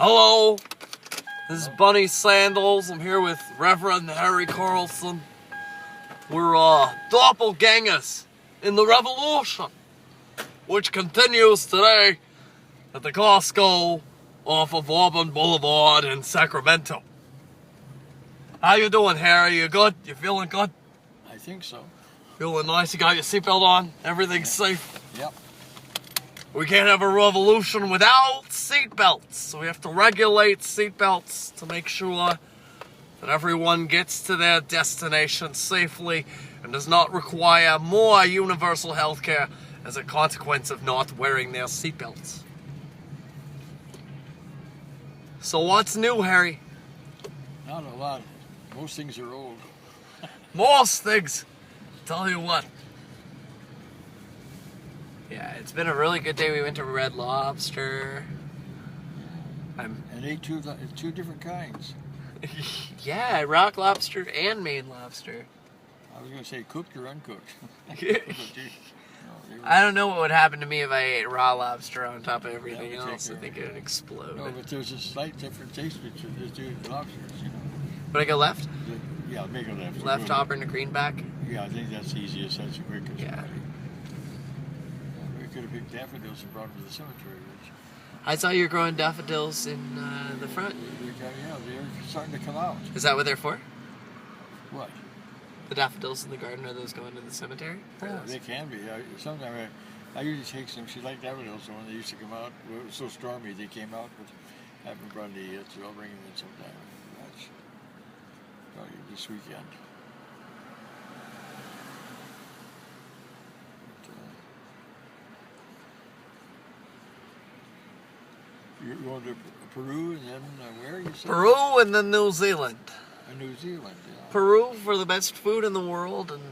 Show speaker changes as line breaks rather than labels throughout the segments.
Hello, this is Bunny Sandals. I'm here with Rev Harry Carlson. We're doppelgangers in the revolution, which continues today at the Costco off of Auburn Boulevard in Sacramento. How you doing, Harry? You good? You feeling good?
I think so.
Feeling nice? You got your seatbelt on? Everything's safe?
Yep.
We can't have a revolution without seatbelts, so we have to regulate seatbelts to make sure that everyone gets to their destination safely and does not require more universal health care as a consequence of not wearing their seatbelts. So what's new, Harry?
Not a lot. Most things are old.
Most things. Tell you what. Yeah, it's been a really good day. We went to Red Lobster.
And ate two different kinds.
Yeah, rock lobster and Maine lobster.
I was going to say cooked or uncooked.
I don't know what would happen to me if I ate raw lobster on top of everything else. I think it would explode.
No, but there's a slight different taste between the two lobsters, you know.
Would I go left?
Yeah, make a left.
Left Auburn to Greenback?
Yeah, I think that's the easiest. That's the quickest.
Yeah.
We could have picked daffodils and brought them to the cemetery. Which,
I saw you were growing daffodils in the front.
yeah, they're starting to come out.
Is that what they're for?
What?
The daffodils in the garden, are those going to the cemetery?
Oh, they can be. Sometimes I usually take some. She liked daffodils, so when they used to come out, it was so stormy they came out, but I haven't brought any yet, so I'll bring them in sometime. That's probably this weekend. You're going to Peru and then where you said?
Peru and then New Zealand.
New Zealand, yeah.
Peru for the best food in the world, and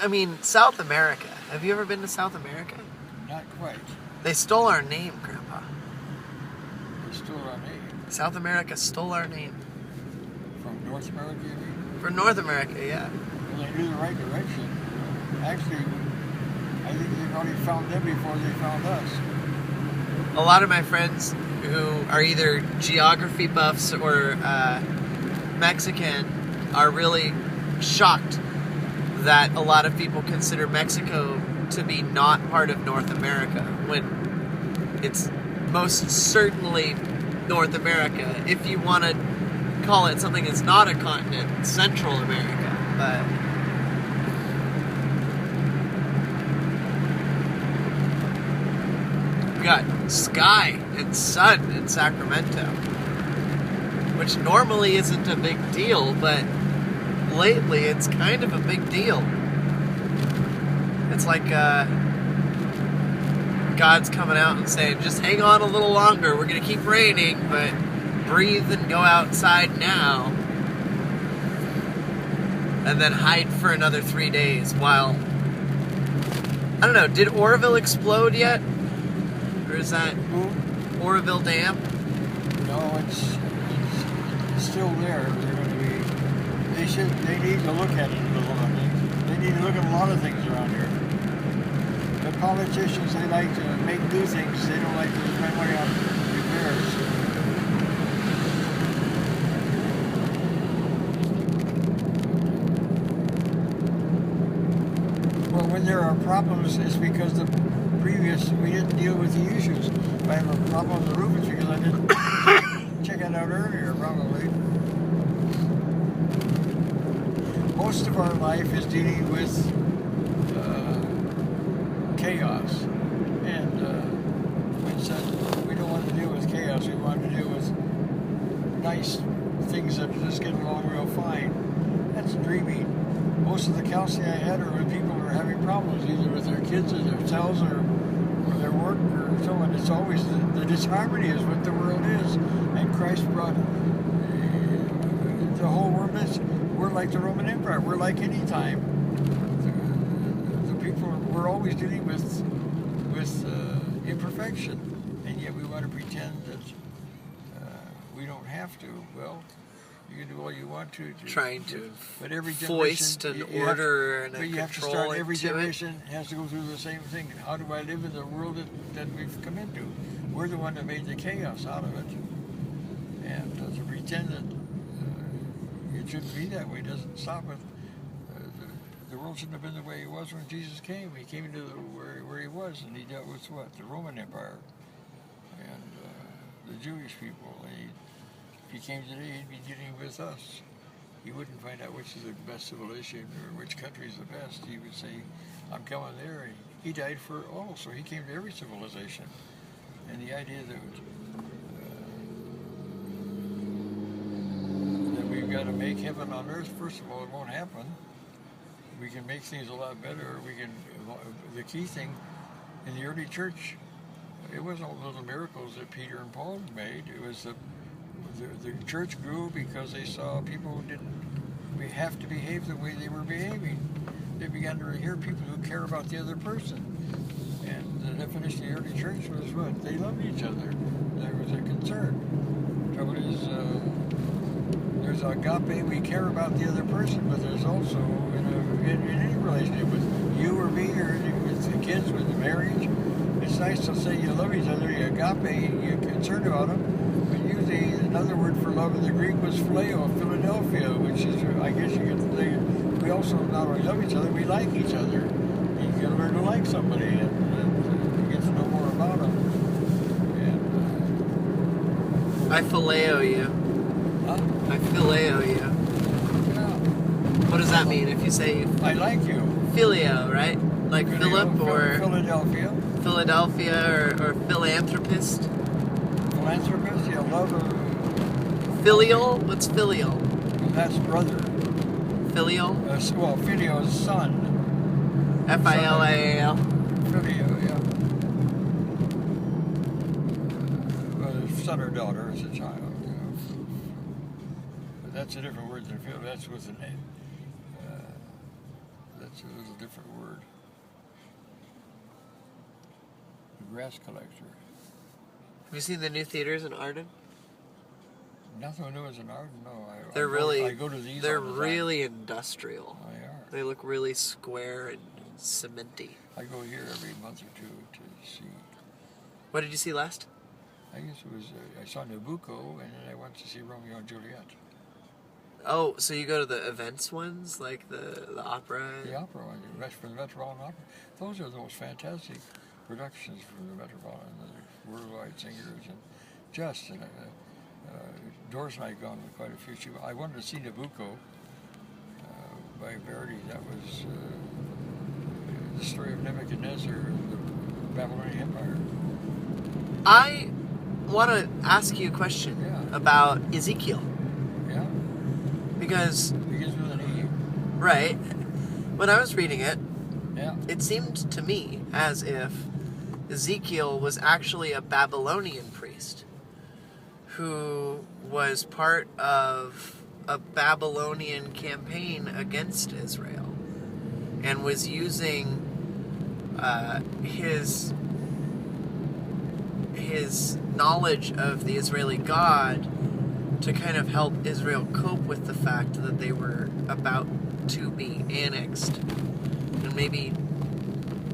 I mean South America. Have you ever been to South America?
Not quite.
They stole our name, Grandpa.
They stole our name.
South America stole our name.
From North America, you mean?
For North America, yeah.
Well, they knew the right direction. Actually, I think they probably found them before they found us.
A lot of my friends who are either geography buffs or Mexican are really shocked that a lot of people consider Mexico to be not part of North America when it's most certainly North America. If you want to call it something that's not a continent, Central America, but got sky and sun in Sacramento, which normally isn't a big deal, but lately it's kind of a big deal. It's like God's coming out and saying, just hang on a little longer, we're going to keep raining, but breathe and go outside now. And then hide for another 3 days while, I don't know, did Oroville explode yet? Or is that Oroville Dam?
No, it's still there. They're going to be. They need to look at it a little. They need to look at a lot of things around here. The politicians, they like to make new things. They don't like to spend money on repairs. Well, when there are problems, it's because we didn't deal with the issues. If I have a problem with the roof, it's because I didn't check it out earlier, probably. Most of our life is dealing with chaos. And we don't want to deal with chaos. We want to deal with nice things that just get along real fine. That's dreaming. Most of the counseling I had are with people who are having problems, either with their kids or themselves or their work or so on. It's always the disharmony is what the world is. And Christ brought the whole world is. We're like the Roman Empire. We're like any time. The people, we're always dealing with imperfection. And yet we want to pretend that we don't have to. Well, you can do all you want to.
Trying to
but every
foist an order and a
but you have to
control
start. Every
into it.
generation has to go through the same thing. How do I live in the world that we've come into? we're the one that made the chaos out of it. And to pretend that it shouldn't be that way doesn't stop it. The world shouldn't have been the way it was when Jesus came. He came into where he was, and he dealt with what? The Roman Empire and the Jewish people. And if he came today, he'd be dealing with us. He wouldn't find out which is the best civilization or which country is the best. He would say, I'm coming there. And he died for all, so he came to every civilization. And the idea that we've got to make heaven on earth, first of all, it won't happen. We can make things a lot better. The key thing in the early church, it wasn't all the little miracles that Peter and Paul made. It was the church grew because they saw people who we have to behave the way they were behaving. They began to hear people who care about the other person. And the definition of the early church was what? They loved each other. There was a concern. The trouble is, there's agape, we care about the other person, but there's also, in any relationship with you or me, or with the kids, with the marriage, it's nice to say you love each other, you agape, you're concerned about them, but usually another word for love in the Greek was phileo, Philadelphia, which is, I guess you could say, we also not only love each other, we like each other. You can learn to like somebody and get to know more about them. And,
I phileo you.
Huh?
I phileo you.
Yeah.
What does that mean if you say
I like you.
filio, right? Like Philip or
Philadelphia.
Philadelphia or philanthropist?
Philanthropist, yeah, love of...
Filial? What's filial?
That's brother.
Filial?
Well, filio is son.
F-I-L-I-A-L.
Filio, yeah. Son or daughter is a child. But that's a different word than filio. That's with an A. That's a little different word. The grass collector.
Have you seen the new theaters in Arden?
Nothing new as an Arden, no. I go to these.
They're
all the time.
really industrial.
They are.
They look really square and cementy.
I go here every month or two to see.
What did you see last?
I guess it was, I saw Nabucco, and then I went to see Romeo and Juliet.
Oh, so you go to the events ones, like the opera?
The opera one, from the Metropolitan Opera. Those are the most fantastic productions from the Metropolitan, the worldwide singers, and Doris and I have gone to quite a few. I wanted to see Nabucco by Verdi. That was the story of Nebuchadnezzar and the Babylonian Empire.
I want to ask you a question about Ezekiel.
Yeah?
Because...
It begins with an E.
Right. When I was reading it,
it
seemed to me as if Ezekiel was actually a Babylonian priest who was part of a Babylonian campaign against Israel and was using his knowledge of the Israeli God to kind of help Israel cope with the fact that they were about to be annexed, and maybe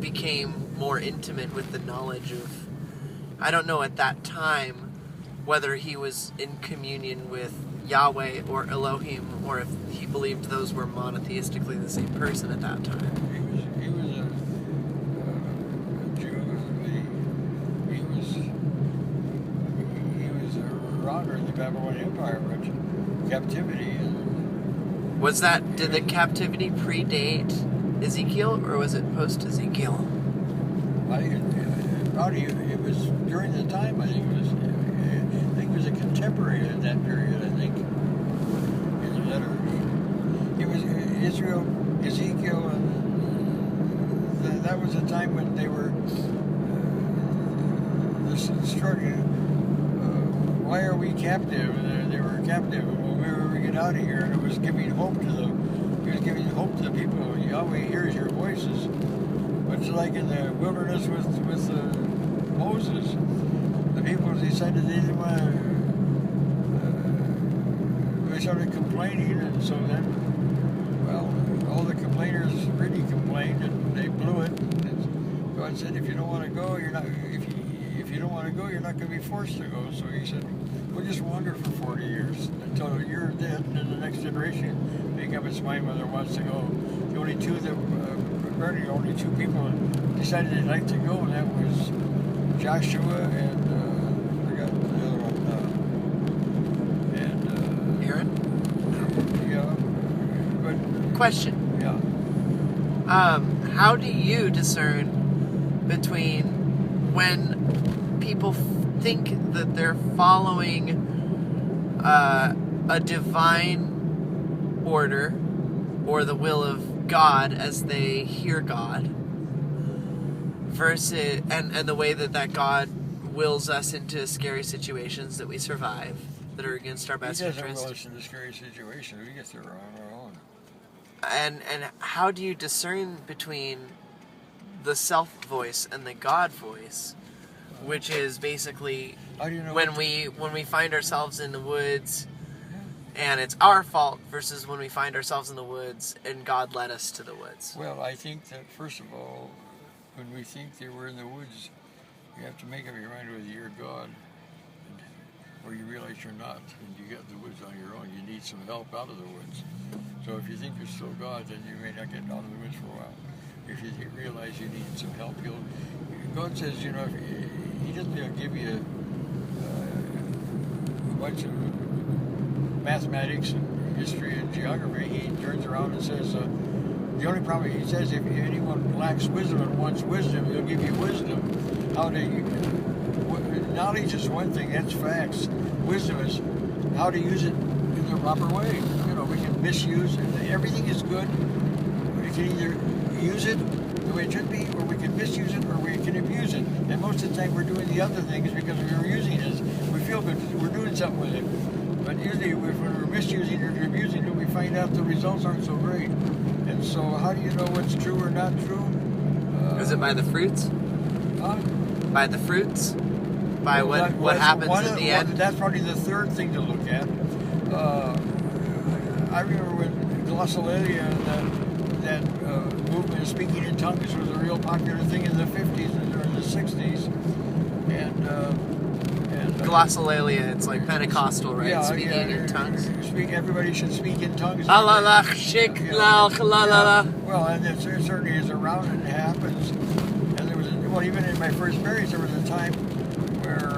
became more intimate with the knowledge of, I don't know at that time whether he was in communion with Yahweh or Elohim, or if he believed those were monotheistically the same person at that time.
He was a Jew. He was a rounder in the Babylonian Empire, but captivity.
Did the captivity predate Ezekiel, or was it post Ezekiel?
It was during the time. I think it was a contemporary of that period. I think in the letter. It was Israel, Ezekiel, and that was a time when they were struggling. Why are we captive? And they were captive. Well, we were to get out of here, and it was giving hope to them. He was giving hope to the people. Yahweh hears your voices. Much like in the wilderness with Moses, the people decided they didn't want to. They started complaining, and so then, all the complainers really complained, and they blew it. And God said, "If you don't want to go, you're not. If if you don't want to go, you're not going to be forced to go. So he said, we'll just wander for 40 years until you're dead, and then the next generation make up its mind whether it wants to go. The only two people decided they'd like to go, and that was Joshua and I forgot the other one.
Aaron?
Yeah. But
Question.
yeah.
How do you discern between when people think that they're following a divine order or the will of God as they hear God versus and the way that God wills us into scary situations that we survive that are against our best interest?
He doesn't will us into scary situations. We get there on our own.
And how do you discern between the self voice and the God voice, which is basically when we find ourselves in the woods and it's our fault versus when we find ourselves in the woods and God led us to the woods?
Well, I think that first of all, when we think that we're in the woods, you have to make up your mind whether you're God or you realize you're not, and you get in the woods on your own. You need some help out of the woods. So if you think you're still God, then you may not get out of the woods for a while. If you realize you need some help, God says, He doesn't give you a bunch of mathematics and history and geography. He turns around and says, the only problem, he says, if anyone lacks wisdom and wants wisdom, he'll give you wisdom. Knowledge is one thing, that's facts. Wisdom is how to use it in the proper way. We can misuse it. Everything is good. We can either use it the way it should be, or we can misuse it, or we can abuse it. And most of the time we're doing the other things because we're using it. We feel good, we're doing something with it. But usually when we're misusing or abusing it, we find out the results aren't so great. And so how do you know what's true or not true?
Is it by the fruits?
Huh?
By the fruits? By what happens at the end?
That's probably the third thing to look at. I remember when glossolalia, that movement of speaking in tongues was a real popular thing in the 50s or the 60s. And
glossolalia, it's like Pentecostal, right?
Yeah,
speaking in tongues.
Everybody should speak in tongues.
Well,
and it certainly is around and it happens. And there was, even in my first marriage, there was a time where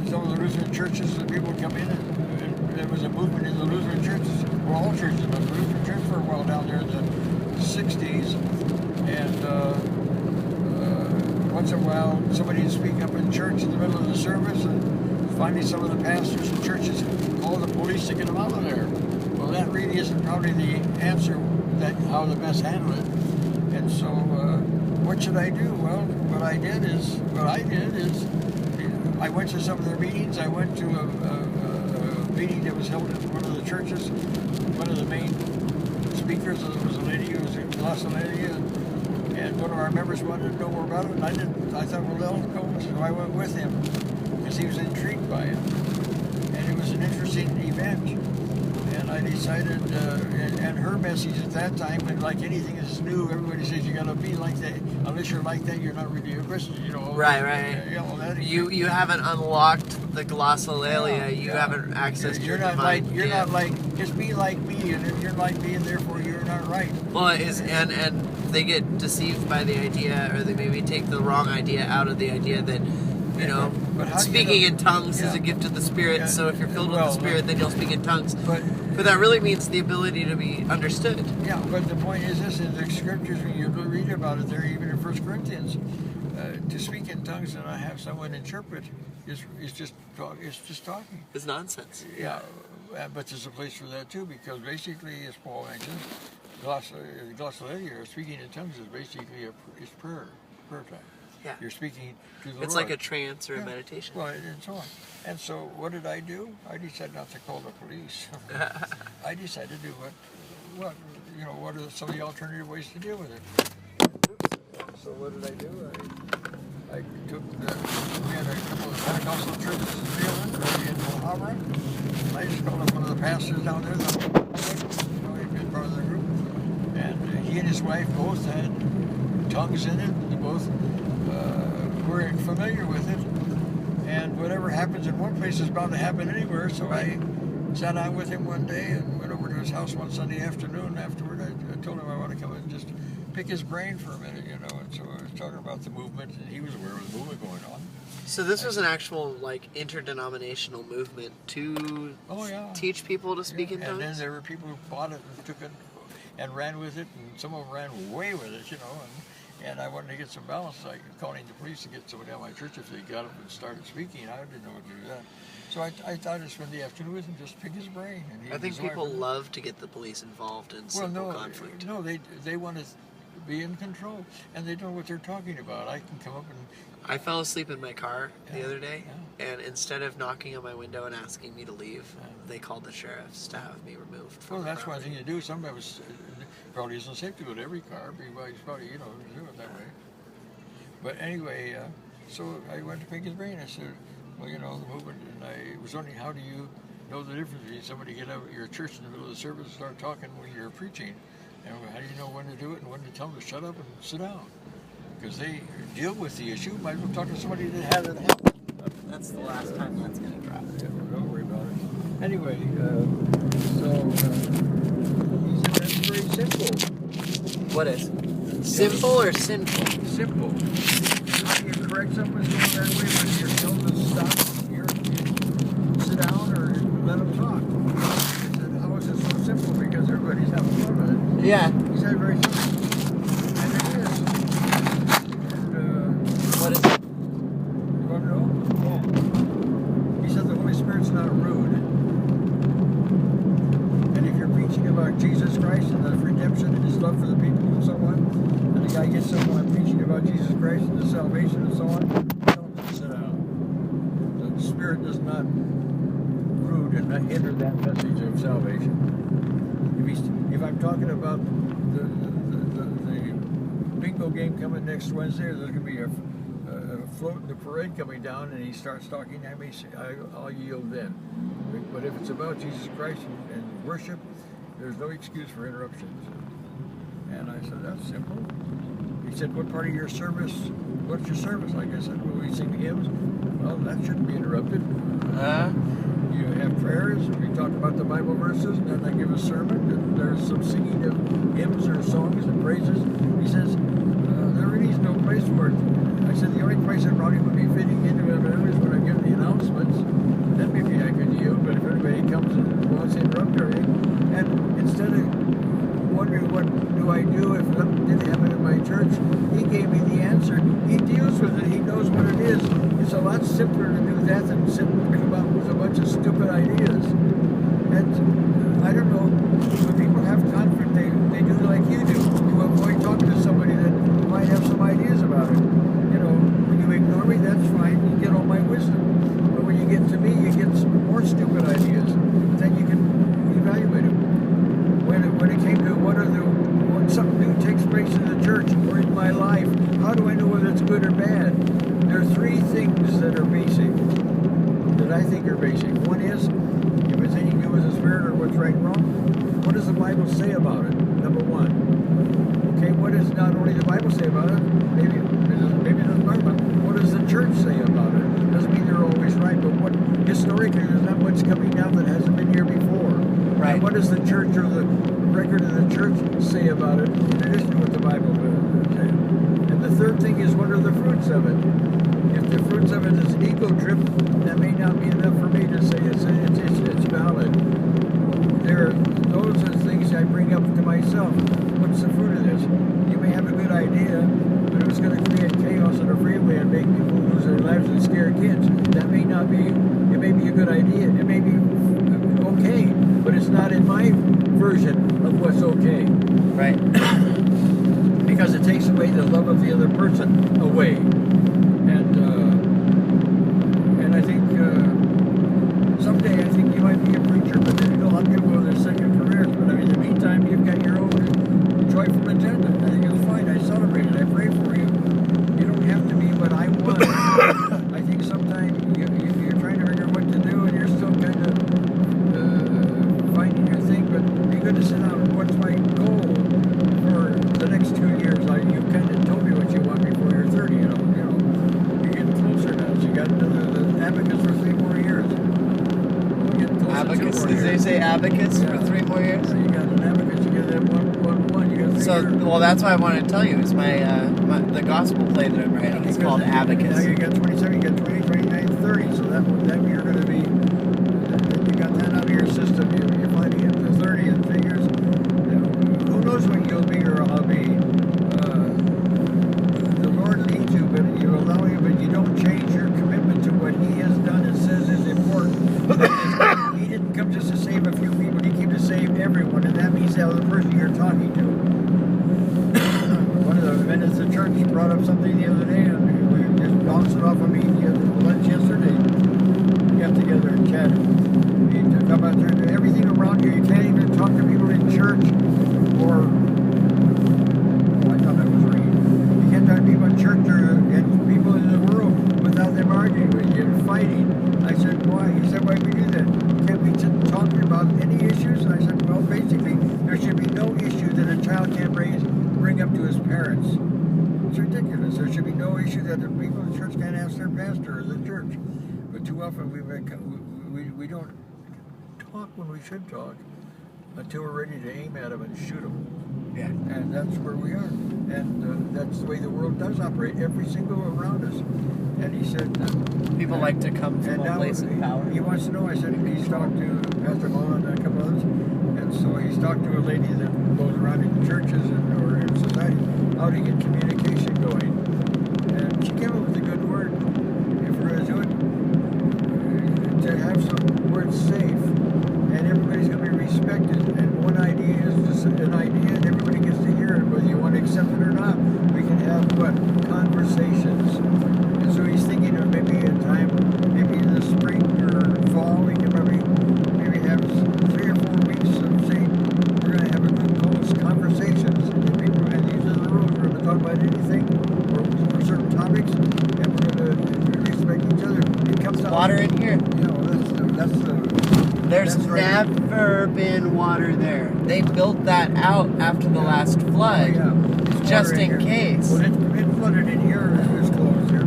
some of the Lutheran churches, the people would come in and there was a movement in the Lutheran churches, well, all churches, but the Lutheran church for a while down there in the 60s. And once in a while, somebody would speak up in church in the middle of the service, and finally some of the pastors and churches called the police to get them out of there. Well, that really isn't probably the answer, how to best handle it. And so, what should I do? Well, what I did is, I went to some of their meetings. I went to a meeting that was held at one of the churches. One of the main speakers was a lady who was in glossolalia, and one of our members wanted to know more about it, and I thought, well, they'll go, so I went with him, because he was intrigued by it. And it was an interesting event. And I decided, and her message at that time, when like anything that's new, everybody says you gotta be like that. Unless you're like that, you're not really a Christian,
Right. You haven't unlocked the glossolalia. You haven't accessed your divine.
You're not like, just be like me, and if you're like me, and therefore you're not right.
Well, and they get deceived by the idea, or they maybe take the wrong idea out of the idea that, speaking in tongues is a gift of the Spirit, so if you're filled with the Spirit, then you'll speak in tongues. But that really means the ability to be understood.
Yeah, but the point is this, in the scriptures, when you read about it there, even in 1 Corinthians, to speak in tongues and not have someone interpret is just talking.
It's nonsense.
Yeah, but there's a place for that too, because basically, as Paul mentioned, glossolalia, or speaking in tongues, is basically is prayer time.
Yeah.
You're speaking to the Lord.
It's like a trance or a meditation.
Well, and so on. And so what did I do? I decided not to call the police. I decided to do what are some of the alternative ways to deal with it. So what did I do? I took we had a couple of Pentecostal churches in Zealand, in Mojave. I just called up one of the pastors down there, he'd been part of the group. And he and his wife both had tongues in it. They both we're familiar with it, and whatever happens in one place is bound to happen anywhere. So I sat down with him one day and went over to his house one Sunday afternoon. Afterward, I told him I want to come and just pick his brain for a minute, you know. And so I was talking about the movement, and he was aware of the movement going on.
So this was an actual, like, interdenominational movement to teach people to speak in tongues?
And then there were people who bought it and took it and ran with it, and some of them ran away with it, you know. And I wanted to get some balance, like calling the police to get somebody out of my church if they got up and started speaking. I didn't know what to do with that. So I thought I'd spend the afternoon with him, just pick his brain. And
I think people love to get the police involved in simple conflict.
No, they want to be in control, and they know what they're talking about. I can come up and...
I fell asleep in my car the other day, and instead of knocking on my window and asking me to leave, they called the sheriffs to have me removed from the
that's
property.
one thing to do. Sometimes probably isn't safe to go to every car, but he's probably, you know, do it that way. But anyway, so I went to pick his brain. I said, well, you know, the movement, and I was wondering, how do you know the difference between somebody get out of your church in the middle of the service and start talking when you're preaching? And how do you know when to do it and when to tell them to shut up and sit down? Because they deal with the issue. Might as well talk to somebody that had it happen.
That's the last time that's going to drop.
Yeah, don't worry about it. Anyway, he said that's very simple.
What is? Simple or sinful?
Simple. How do you correct someone who's going that way when you're told to stop, you sit down, or let them talk? I said, how is it so simple? Because everybody's having fun with it.
Yeah.
He said very simple. And it is. And,
what is it?
You want to know? Yeah. He said the Holy Spirit's not rude. And if you're preaching about Jesus Christ and the redemption and his love for the people and so on, and the guy gets someone preaching about Jesus Christ and the salvation and so on, tell him to sit down. The Spirit does not rude and not hinder that message of salvation. If I'm talking about the bingo game coming next Wednesday, there's going to be a float in the parade coming down, and he starts talking, I'll yield then. But if it's about Jesus Christ and worship, there's no excuse for interruptions. And I said, that's simple. He said, what part of your service, what's your service like? I said, well, we sing hymns. Well, that shouldn't be interrupted. You have prayers, we talk about the Bible verses, and then I give a sermon, and there's some singing of hymns or songs and praises. He says, there really is no place for it. I said, the only place that probably would be fitting into it is when I give the announcements. Then maybe I could yield, but if anybody comes and wants to interrupt or anything, and instead of wondering what do I do if something did happen in my church, he gave me the answer. He deals with it. He knows what it is. It's a lot simpler to do that than sit and come up with a bunch of stupid ideas. And I don't know, when people have conflict, they do like you do, to avoid talking to somebody that might have some ideas about it. You know, when you ignore me, that's fine. You get all my wisdom. But when you get to me, you get some more stupid ideas. Then you can evaluate them. When it came to when something new takes place in the church or in my life, how do I know whether it's good or bad? There are three things that are basic, that I think are basic. One is, if it's anything to do with the Spirit or what's right and wrong, what does the Bible say about it? Number one. Okay, what does not only the Bible say about it, maybe it doesn't talk about it. What does the church say about it? Doesn't mean they're always right, but what historically, there's not much coming down that hasn't been here before. Right. And what does the church or the record of the church say about it, in addition to what the Bible says? And the third thing is, what are the fruits of it? If the fruits of it is an ego trip, that may not be enough for me to say it's valid. Those are things I bring up to myself. What's the fruit of this? You may have a good idea, but if it's going to create chaos on a freeway and make people lose their lives and scare kids, that may not be, it may be a good idea. It may be okay, but it's not in my version of what's okay.
Right.
Because it takes away the love of the other person away. And I think someday I think you might be a preacher, but then you'll have to go to their second careers. But I mean, in the meantime, you've got your own joyful agenda. I think it's fine. I celebrate it. I pray for you. You don't have to be what I want. I think sometimes you're trying to figure out what to do, and you're still kind of finding your thing. But be good to sit down. What's my goal for the next 2 years? Like, you kind of told me what you want before you're 30. You know.
Did they say abacus for 3 more years?
So you got an abacus, you get that one, you got 3
So,
years.
well, that's why I wanted to tell you. It's the gospel play that I'm writing. It's called
Now
Abacus.
you got 27, you got 20, 29, 30. So that you're going to be, you got that out of your system. You're fighting it to 30 in 3 years. Who knows what you'll be or I'll be. The Lord leads you, but you allow him, but you don't change your commitment to what he has done and says is important. He didn't come just to save a few people. He came to save everyone, and that means the other person you're talking to. One of the men at the church brought up something the other day, and we were just bouncing off of me lunch yesterday. We got together and chatted. He talked about everything around you. You can't even talk to people in church or. Oh, I thought that was reading. You can't talk to people in church or people in the world without them arguing with you and fighting. I said, why? He said, why do we do that? Can't we sit talking about any issues? And I said, well, basically, there should be no issue that a child can't bring up to his parents. It's ridiculous. There should be no issue that the people in the church can't ask their pastor or the church. But too often we don't talk when we should talk until we're ready to aim at them and shoot them.
Yeah.
And that's where we are. And that's the way the world does operate, every single around us. And he said...
People like to come from a place of power.
He wants to know, I said, he's talked to Pastor Mullen and a couple others. And so he's talked to a lady that goes around in churches or in society, how to get communication going. And she came up with a good word. If we're going to do it, to have some words safe. And everybody's going to be respected. And one idea is just an idea, and everybody gets to hear it, whether you want to accept it or not. We can have, conversations. And so he's thinking of maybe a time, maybe in the spring or fall, we can maybe have 3 or 4 weeks of saying, we're going to have a good close conversations. And people, and these are the rules. We're going to talk about anything or certain topics, and we're going to respect each other. It comes out.
Water in here. There's
right.
never been water there. They built that out after the last flood, just in case.
Well, it flooded in here. It was closed here.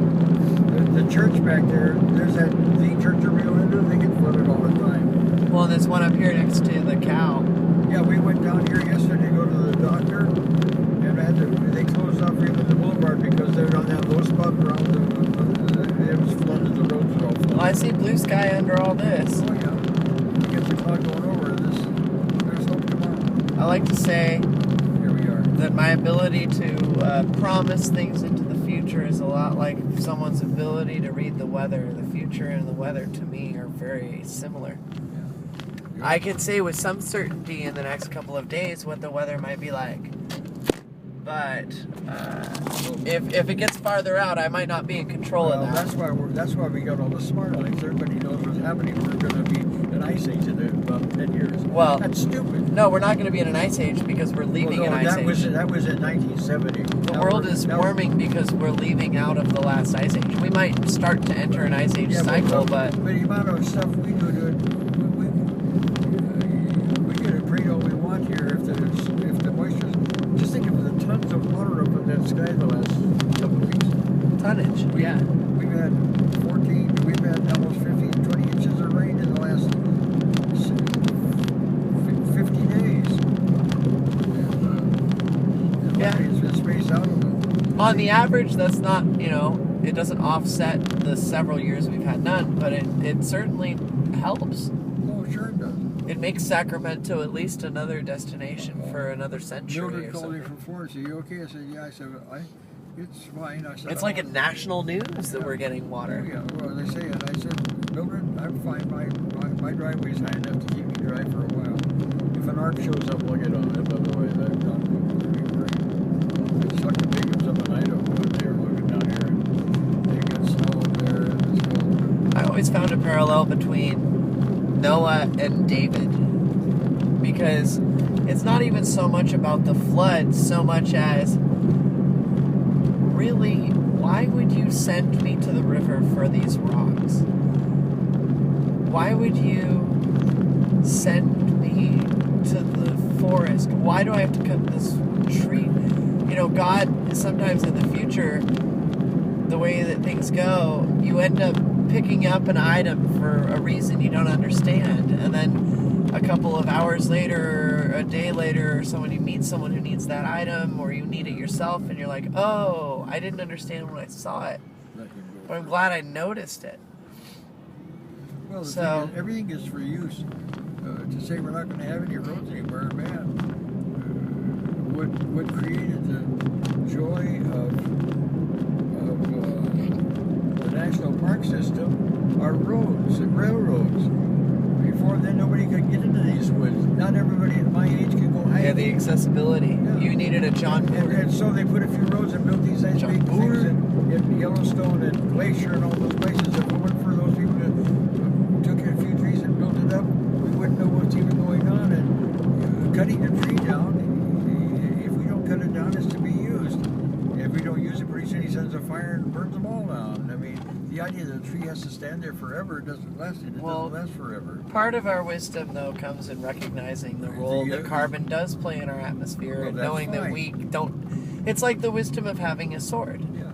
The church back there, there's the church of Rio Hondo. They get flooded all the time.
Well, there's one up here next to the cow.
Yeah, we went down here yesterday to go to the doctor, and they closed off even the boulevard because they're on that low spot around it was flooded. The roads are all flooded.
Well, I see blue sky under all this.
Oh yeah, we get the cloud going over. There's hope tomorrow.
I like to say
Here we are.
that my ability to promise things into the future is a lot like someone's ability to read the weather. The future and the weather, to me, are very similar.
Yeah.
I can say with some certainty in the next couple of days what the weather might be like. But if it gets farther out, I might not be in control of that.
That's why we got all the smart lights. Everybody knows what's happening. We're going to be an ice age in about 10 years.
Well,
that's stupid.
No, we're not going to be in an ice age because we're leaving an ice age.
That was in 1970.
The world is warming because we're leaving out of the last ice age. We might start to enter an ice age cycle, but
the amount of stuff we do to it, we get it pretty all we want here. If the moisture, just think of the tons of water up in that sky the last couple of weeks.
Tonnage, yeah.
We've had almost 15, 20 inches of rain in the last 50 days.
Yeah.
It's been spaced out a little.
On the average, that's not, it doesn't offset the several years we've had none, but it certainly helps.
Oh, sure it does.
It makes Sacramento at least another destination for another century
Mildred
or
called me
something.
from Florida. Said, "You okay?" I said, "Yeah." I said, "It's fine." I said,
It's like a national news that we're getting
Oh,
water.
yeah, well, they say it. I said, "Mildred, I'm fine. My driveway's high enough to keep me dry for a while. If an ARP shows up, we'll get on it. Otherwise, I'm not going to be great." I was talking to Jacobs up in Idaho, and they were looking down here, and they got snow up there, and it's cold.
I always found a parallel between Noah and David, because it's not even so much about the flood so much as, really, why would you send me to the river for these rocks? Why would you send me to the forest? Why do I have to cut this tree? God, sometimes in the future, the way that things go, you end up picking up an item for a reason you don't understand, and then a couple of hours later or a day later, or someone you meet someone who needs that item, or you need it yourself, and you're like, oh, I didn't understand when I saw it, but I'm glad I noticed it.
Well, the thing is, everything is for use. To say we're not going to have any roads anymore, man. What created the joy of the national park system are roads and railroads. Before then, nobody could get into these woods. Not everybody at my age could go hiking.
Yeah, the accessibility. Yeah. You needed a John Boer.
And so they put a few roads and built these nice big things in Yellowstone and Glacier and all those places. If it weren't for those people that took a few trees and built it up, we wouldn't know what's even going on. And cutting a tree down, if we don't cut it down, it's to be used. If we don't use it, pretty soon he sends a fire and burns them all down. I mean, the idea that a tree has to stand there forever doesn't last. It doesn't last forever.
Part of our wisdom, though, comes in recognizing the role that carbon does play in our atmosphere, and knowing that we don't. It's like the wisdom of having a sword.
Yeah.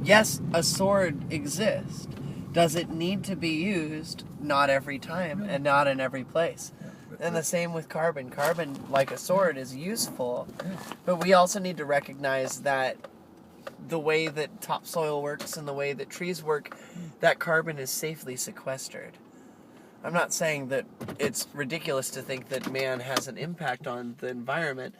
Yes, a sword exists. Does it need to be used? Not every time, and not in every place. Yeah, and the same with carbon. Carbon, like a sword, is useful, but we also need to recognize that the way that topsoil works and the way that trees work, that carbon is safely sequestered. I'm not saying that it's ridiculous to think that man has an impact on the environment,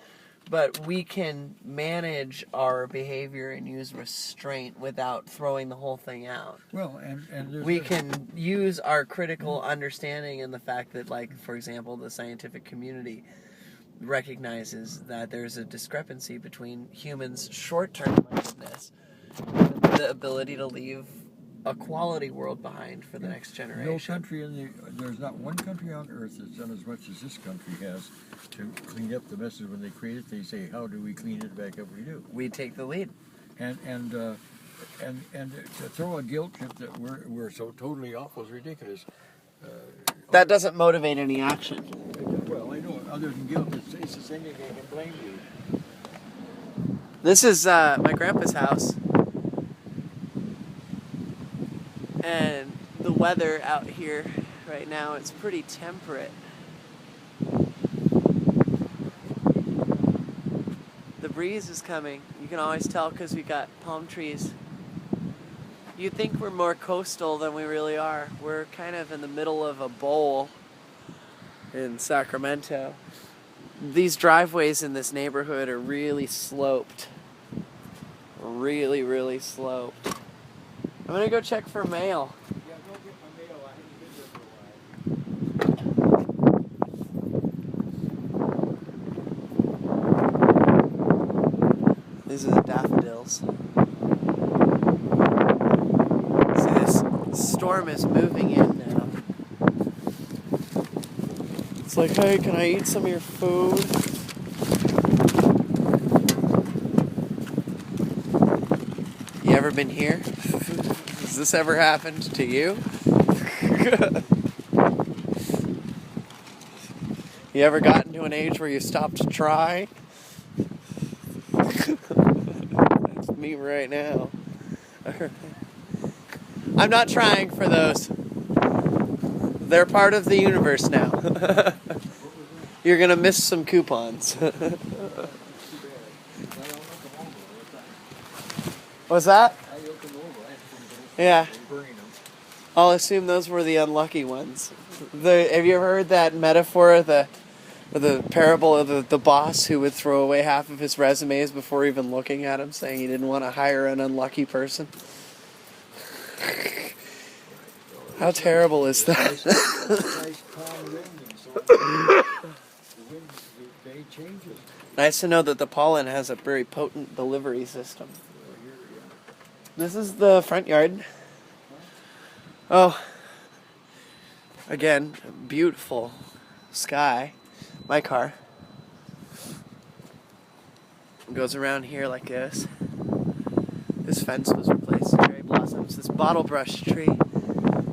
but we can manage our behavior and use restraint without throwing the whole thing out.
Well, and
we can use our critical understanding and the fact that, like, for example, the scientific community recognizes that there's a discrepancy between humans' short-term mindedness and the ability to leave a quality world behind for the next generation.
No country there's not one country on earth that's done as much as this country has to clean up the messes. When they create it, they say, "How do we clean it back up?" We do.
We take the lead.
And to throw a guilt trip that we're so totally awful is ridiculous.
That doesn't motivate any action.
Well, I know. Other than guilt, it's the same thing. They can blame you.
This is my grandpa's house. And the weather out here right now, it's pretty temperate. The breeze is coming. You can always tell because we got palm trees. You'd think we're more coastal than we really are. We're kind of in the middle of a bowl in Sacramento. These driveways in this neighborhood are really sloped. Really, really sloped. I'm gonna go check for mail.
Yeah, go get my mail. I haven't been there for a while.
These are the daffodils. See, this storm is moving in now. It's like, hey, can I eat some of your food? You ever been here? Has this ever happened to you? You ever gotten to an age where you stopped to try? That's me right now. I'm not trying for those. They're part of the universe now. You're gonna miss some coupons. What's that? Yeah. I'll assume those were the unlucky ones. Have you ever heard that metaphor of the parable of the boss who would throw away half of his resumes before even looking at them, saying he didn't want to hire an unlucky person? How terrible is that? Nice to know that the pollen has a very potent delivery system. This is the front yard. Oh, again, beautiful sky. My car goes around here like this. This fence was replaced with cherry blossoms. This bottle brush tree,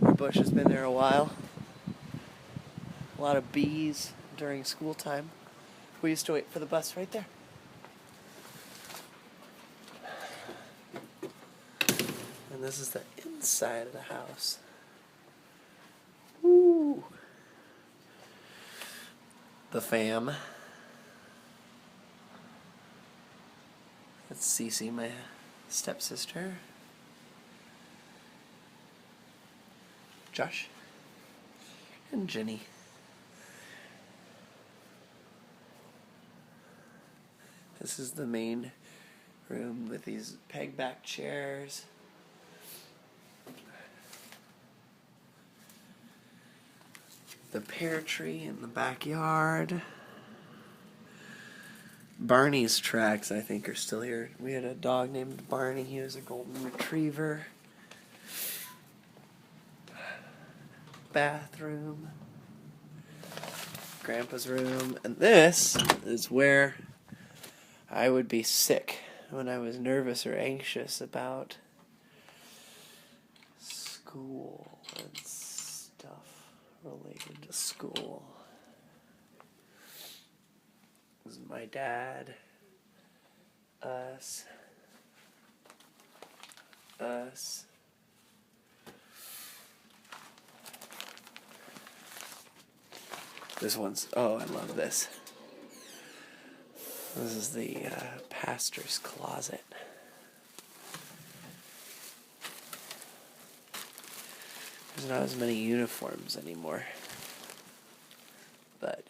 our bush has been there a while. A lot of bees during school time. We used to wait for the bus right there. And this is the inside of the house. Ooh. the fam. That's Cece, my stepsister. Josh. And Jenny. This is the main room with these peg-back chairs. The pear tree in the backyard. Barney's tracks, I think, are still here. We had a dog named Barney. He was a golden retriever. Bathroom. Grandpa's room. And this is where I would be sick when I was nervous or anxious about school and stuff related to school. This is my dad, us. This one's, oh, I love this. This is the pastor's closet. There's not as many uniforms anymore. But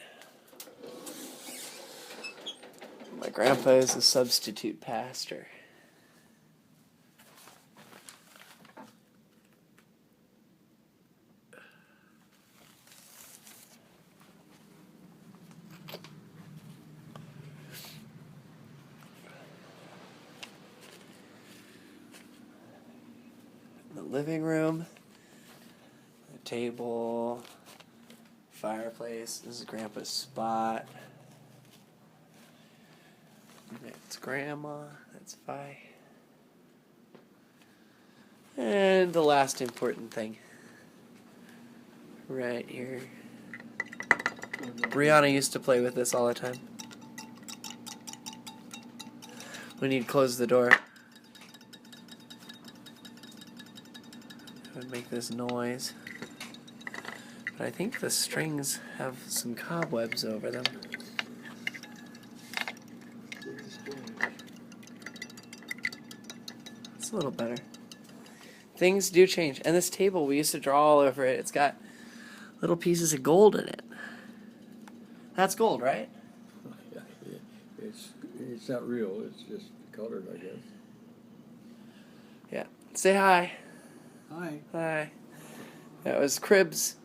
my grandpa is a substitute pastor. The living room, the table, fireplace. This is Grandpa's spot. That's Grandma. That's Vi. And the last important thing, right here. Brianna used to play with this all the time. When you'd close the door, would make this noise. But I think the strings have some cobwebs over them. It's a little better. Things do change. And this table, we used to draw all over it. It's got little pieces of gold in it. That's gold, right?
It's not real. It's just colored, I guess.
Yeah. Say hi.
Hi.
Hi. That was Cribs.